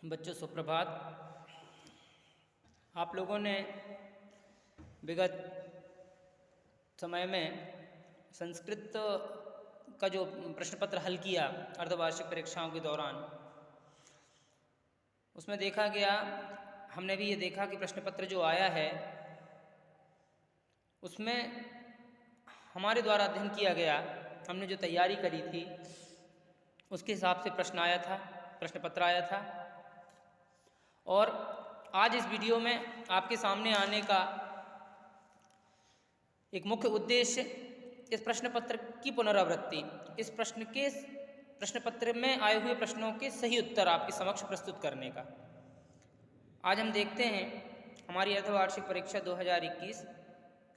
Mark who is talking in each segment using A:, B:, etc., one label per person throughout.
A: बच्चों सुप्रभात। आप लोगों ने विगत समय में संस्कृत का जो प्रश्न पत्र हल किया अर्धवार्षिक परीक्षाओं के दौरान, उसमें देखा गया, हमने भी ये देखा कि प्रश्न पत्र जो आया है उसमें हमारे द्वारा अध्ययन किया गया, हमने जो तैयारी करी थी उसके हिसाब से प्रश्न आया था, प्रश्न पत्र आया था। और आज इस वीडियो में आपके सामने आने का एक मुख्य उद्देश्य इस प्रश्न पत्र की पुनरावृत्ति, इस प्रश्न पत्र में आए हुए प्रश्नों के सही उत्तर आपके समक्ष प्रस्तुत करने का। आज हम देखते हैं हमारी अर्धवार्षिक परीक्षा 2021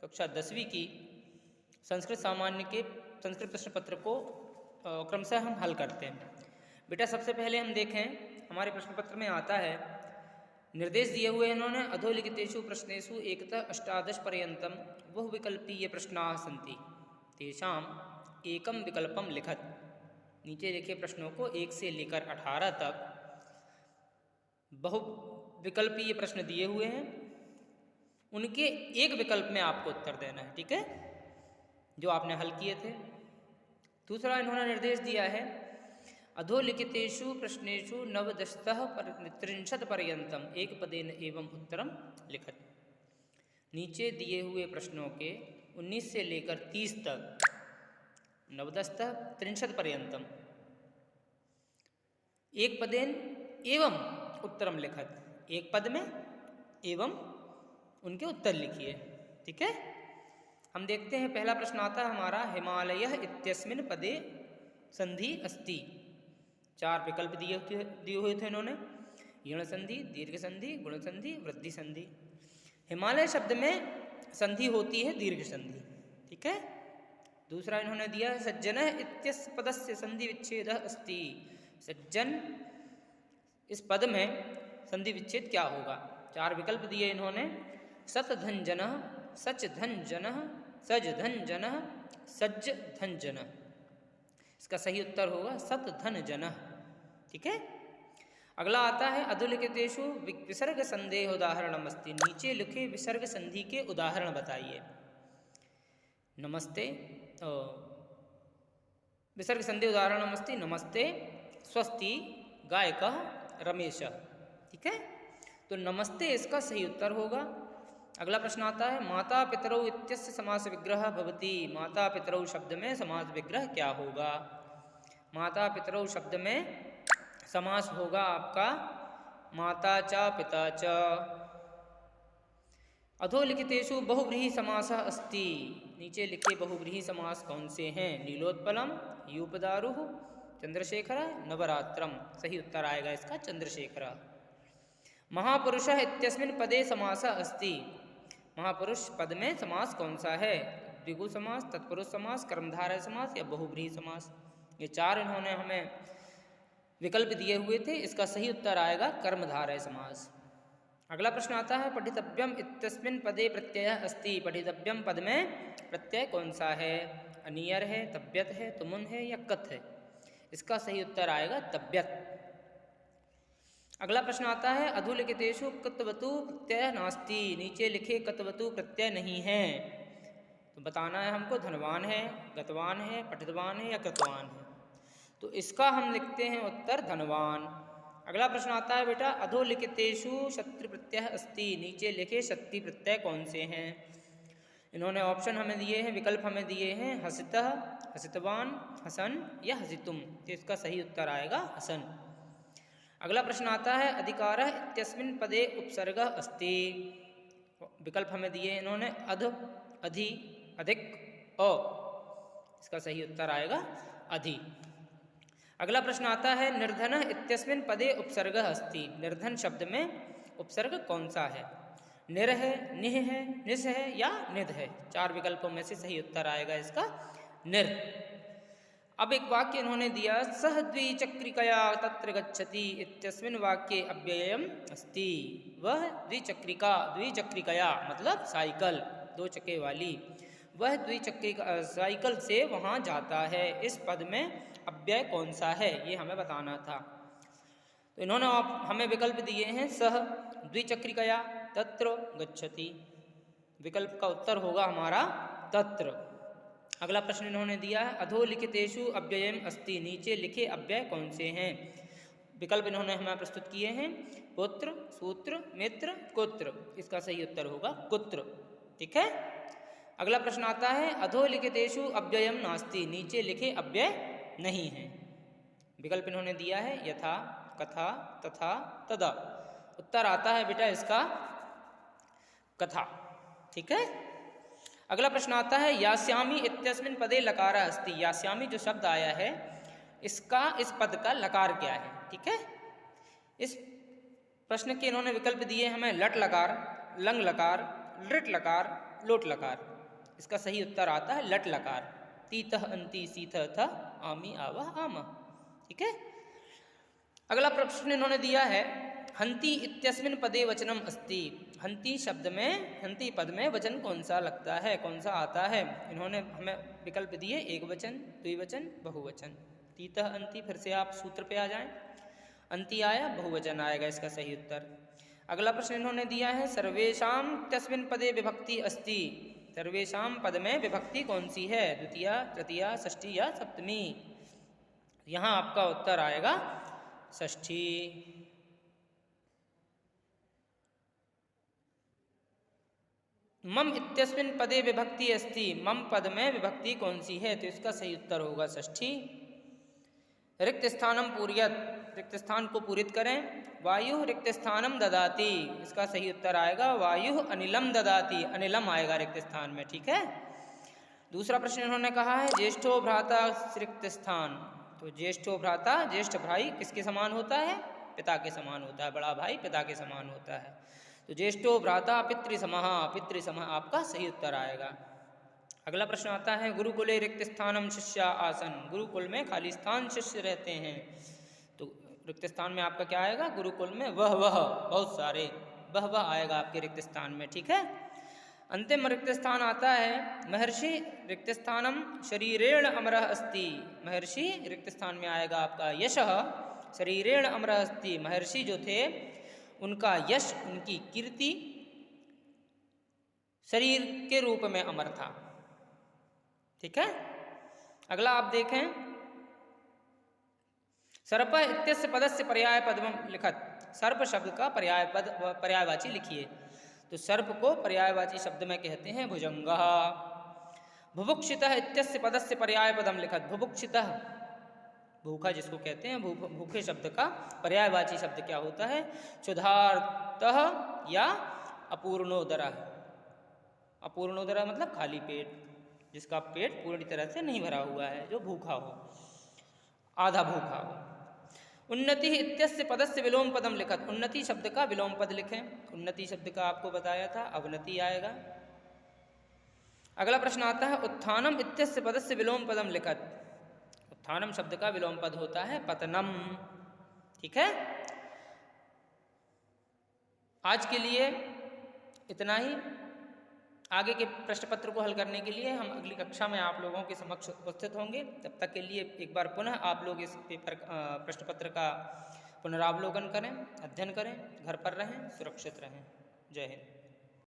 A: कक्षा 10वीं की संस्कृत सामान्य के संस्कृत प्रश्न पत्र को क्रमशः हम हल करते हैं। बेटा, सबसे पहले हम देखें, हमारे प्रश्न पत्र में आता है, निर्देश दिए हुए इन्होंने अधोलिखितेषु प्रश्नेषु एकतः अष्टादश पर्यन्तं बहुविकल्पीय प्रश्नाः सन्ति तेषां एकं विकल्पं लिखत। नीचे लिखे प्रश्नों को 1 से लेकर 18 तक बहुविकल्पीय प्रश्न दिए हुए हैं, उनके एक विकल्प में आपको उत्तर देना है, ठीक है, जो आपने हल किए थे। दूसरा इन्होंने निर्देश दिया है, अधोलिखितेषु प्रश्नेषु 9-30 पर्यन्तं एकपदेन एवं उत्तरं लिखत। नीचे दिए हुए प्रश्नों के 19 से लेकर 30 तक 9-30 पर्यन्तं एक पदेन एवं उत्तरम लिखत। एक पद में एवं उनके उत्तर लिखिए, ठीक है। हम देखते हैं, पहला प्रश्न आता है हमारा, हिमालयः इत्यस्मिन् पदे संधि अस्ति। 4 विकल्प दिए हुए थे इन्होंने, यण संधि, दीर्घ संधि, गुण संधि, वृद्धि संधि। हिमालय शब्द में संधि होती है दीर्घ संधि, ठीक है। दूसरा इन्होंने दिया है, सज्जनः इत्यस्य पदस्य संधि विच्छेदः अस्ति। सज्जन इस पद में संधि विच्छेद क्या होगा? 4 विकल्प दिए इन्होंने, सत धन जनः, सच धन जनः, सज धन जनः, सज्ज धन जनः। इसका सही उत्तर होगा सत धन जनः, ठीक है। अगला आता है, अधोलिखितेषु विसर्ग संदेह उदाहरणम् अस्ति। नीचे लिखे विसर्ग संधि के उदाहरण बताइए। नमस्ते, विसर्ग संदेह उदाहरणम् अस्ति, नमस्ते, स्वस्ति, गायकः, रमेशः, ठीक है। तो नमस्ते इसका सही उत्तर होगा। अगला प्रश्न आता है, माता पितरौ इत्यस्य समास विग्रह भवति। माता पितरौ शब्द में समास विग्रह क्या होगा? माता पितरौ शब्द में समास होगा आपका माता च पिता च। अधोलिखितेषु बहुव्रीहि समासः अस्ति। नीचे लिखे बहुव्रीहि समास कौन से हैं? नीलोत्पलम, यूपदारुः, चंद्रशेखर, नवरात्रम। सही उत्तर आएगा इसका चंद्रशेखर। महापुरुषः इत्यस्मिन् पदे समासः अस्ति। महापुरुष पद में समास कौन सा है? द्विगु समास, तत्पुरुष समास, कर्मधारय समास या बहुव्रीहि समास। ये 4 इन्होंने हमें विकल्प दिए हुए थे, इसका सही उत्तर आएगा कर्मधारय समास। अगला प्रश्न आता है, पठितव्यम इत्यस्मिन् पदे प्रत्ययः अस्ति। पठितव्यम पद में प्रत्यय कौन सा है? अनियर है, तब्यत है, तुमुन है या कथ है? इसका सही उत्तर आएगा तब्यत। अगला प्रश्न आता है, अधोलिखितेषु कत्वतु प्रत्यय नास्ति। नीचे लिखे कत्वतु प्रत्यय नहीं है, तो बताना है हमको धनवान है, गतवान है, पठितवान है या कृतवान है। तो इसका हम लिखते हैं उत्तर धनवान। अगला प्रश्न आता है बेटा, अधोलिखितेषु शत्रु प्रत्यय अस्ति। नीचे लिखे शक्ति प्रत्यय कौन से हैं? इन्होंने ऑप्शन हमें दिए हैं, विकल्प हमें दिए हैं, हसितः, हसितवान, हसन या हसितुम। तो इसका सही उत्तर आएगा हसन। अगला प्रश्न आता है, अधिकारः इत्यस्मिन् पदे उपसर्गः अस्ति। विकल्प हमें दिए इन्होंने, अध, अधि, अधिक, अ। इसका सही उत्तर आएगा अधि। अगला प्रश्न आता है, निर्धनः इत्यस्मिन् पदे उपसर्गः अस्ति। निर्धन शब्द में उपसर्ग कौन सा है? निर है, निह है, निस है या निध है? 4 विकल्पों में से सही उत्तर आएगा इसका निर। अब एक वाक्य इन्होंने दिया, सह द्विचक्रिकया तत्र गच्छति इत्यस्मिन् वाक्ये अव्ययम् अस्ति। वह द्विचक्रिकया मतलब साइकिल, 2 चक्के वाली, वह द्विचक्रिका साइकिल से वहाँ जाता है। इस पद में अव्यय कौन सा है, ये हमें बताना था। तो इन्होंने हमें विकल्प दिए हैं सह द्विचक्रिकया तत्र गच्छति, विकल्प का उत्तर होगा हमारा तत्र। अगला प्रश्न इन्होंने दिया है अधोलिखितेषु अव्ययम् अस्ति, नीचे लिखे अव्यय कौन से हैं। विकल्प इन्होंने हमें प्रस्तुत किए हैं पुत्र, सूत्र, मित्र, कुत्र। इसका सही उत्तर होगा कुत्र। ठीक है। अगला प्रश्न आता है अधोलिखितेषु अव्ययम् नास्ति, नीचे लिखे अव्यय नहीं हैं। विकल्प इन्होंने दिया है यथा, कथा, तथा, तदा। उत्तर आता है बेटा इसका कथा। ठीक है। अगला प्रश्न आता है यास्यामि इत्यस्मिन् पदे लकारः अस्ति, यास्यामि जो शब्द आया है इसका इस पद का लकार क्या है। ठीक है। इस प्रश्न के इन्होंने विकल्प दिए हमें लट लकार, लंग लकार, लृट लकार, लोट लकार। इसका सही उत्तर आता है लट लकार। तीतः अंति सीतः थ आमी आवह आम। ठीक है। अगला प्रश्न इन्होंने दिया है हंति इत्यस्मिन् पदे वचनम अस्ति, हंति शब्द में, हंति पद में वचन कौन सा लगता है, कौन सा आता है। इन्होंने हमें विकल्प दिए एक वचन, द्विवचन, बहुवचन। तीतः अंति, फिर से आप सूत्र पे आ जाएं, अंति आया बहुवचन आएगा इसका सही उत्तर। अगला प्रश्न इन्होंने दिया है सर्वेषाम इत्यस्मिन् पदे विभक्ति अस्ति, सर्वेषाम पद में विभक्ति कौन सी है, द्वितीया, तृतीया, षष्ठी या सप्तमी। यहाँ आपका उत्तर आएगा षष्ठी। मम इत्यस्मिन् पदे विभक्ति अस्ति, मम पद में विभक्ति कौन सी है, तो इसका सही उत्तर होगा षष्ठी। रिक्त स्थानम पूर्यत, रिक्त स्थान को पूरित करें। वायु रिक्त स्थानम ददाति, इसका सही उत्तर आएगा वायु अनिलम ददाति, अनिलम आएगा रिक्त स्थान में। ठीक है। दूसरा प्रश्न इन्होंने कहा है ज्येष्ठो भ्राता रिक्त स्थान, तो ज्येष्ठो भ्राता, ज्येष्ठ भाई किसके समान होता है, पिता के समान होता है, बड़ा भाई पिता के समान होता है। तो ज्येष्ठो भ्राता पितृसमः, पितृसमः आपका सही उत्तर आएगा। अगला प्रश्न आता है गुरुकुले रिक्त स्थानम शिष्या आसन, गुरुकुल में खाली स्थान शिष्य रहते हैं, तो रिक्त स्थान में आपका क्या आएगा, गुरुकुल में वह बहुत सारे, वह आएगा आपके रिक्त स्थान में। ठीक है। अंतिम रिक्त स्थान आता है महर्षि रिक्त स्थानम शरीरेण अमरः अस्ति, महर्षि रिक्त स्थान में आएगा आपका यशः शरीरेण अमरः अस्ति, महर्षि जो थे उनका यश, उनकी कीर्ति शरीर के रूप में अमर था। ठीक है। अगला आप देखें सर्प इत्यस्य पदस्य पर्याय पदम लिखत, सर्प शब्द का पर्याय पद, पर्यायवाची लिखिए। तो सर्प को पर्यायवाची शब्द में कहते हैं भुजंगः। बुभुक्षितः इत्यस्य पदस्य पर्याय पदम लिखत, बुभुक्षितः भूखा जिसको कहते हैं, भूखे शब्द का पर्यायवाची शब्द क्या होता है, क्षुधार्तः या अपूर्णोदरः। अपूर्णोदरः मतलब खाली पेट, जिसका पेट पूरी तरह से नहीं भरा हुआ है, जो भूखा हो, आधा भूखा हो। उन्नति इत्यस्य पदस्य विलोम पदम लिखत, उन्नति शब्द का विलोम पद लिखें। उन्नति शब्द का आपको बताया था अवनति आएगा। अगला प्रश्न आता है उत्थानम इत्यस्य पदस्य विलोम पदम लिखत, उत्थानम शब्द का विलोम पद होता है पतनम। ठीक है। आज के लिए इतना ही। आगे के प्रश्न पत्र को हल करने के लिए हम अगली कक्षा में आप लोगों के समक्ष उपस्थित होंगे। तब तक के लिए एक बार पुनः आप लोग इस पेपर प्रश्न पत्र का पुनरावलोकन करें, अध्ययन करें, घर पर रहें, सुरक्षित रहें। जय हिंद।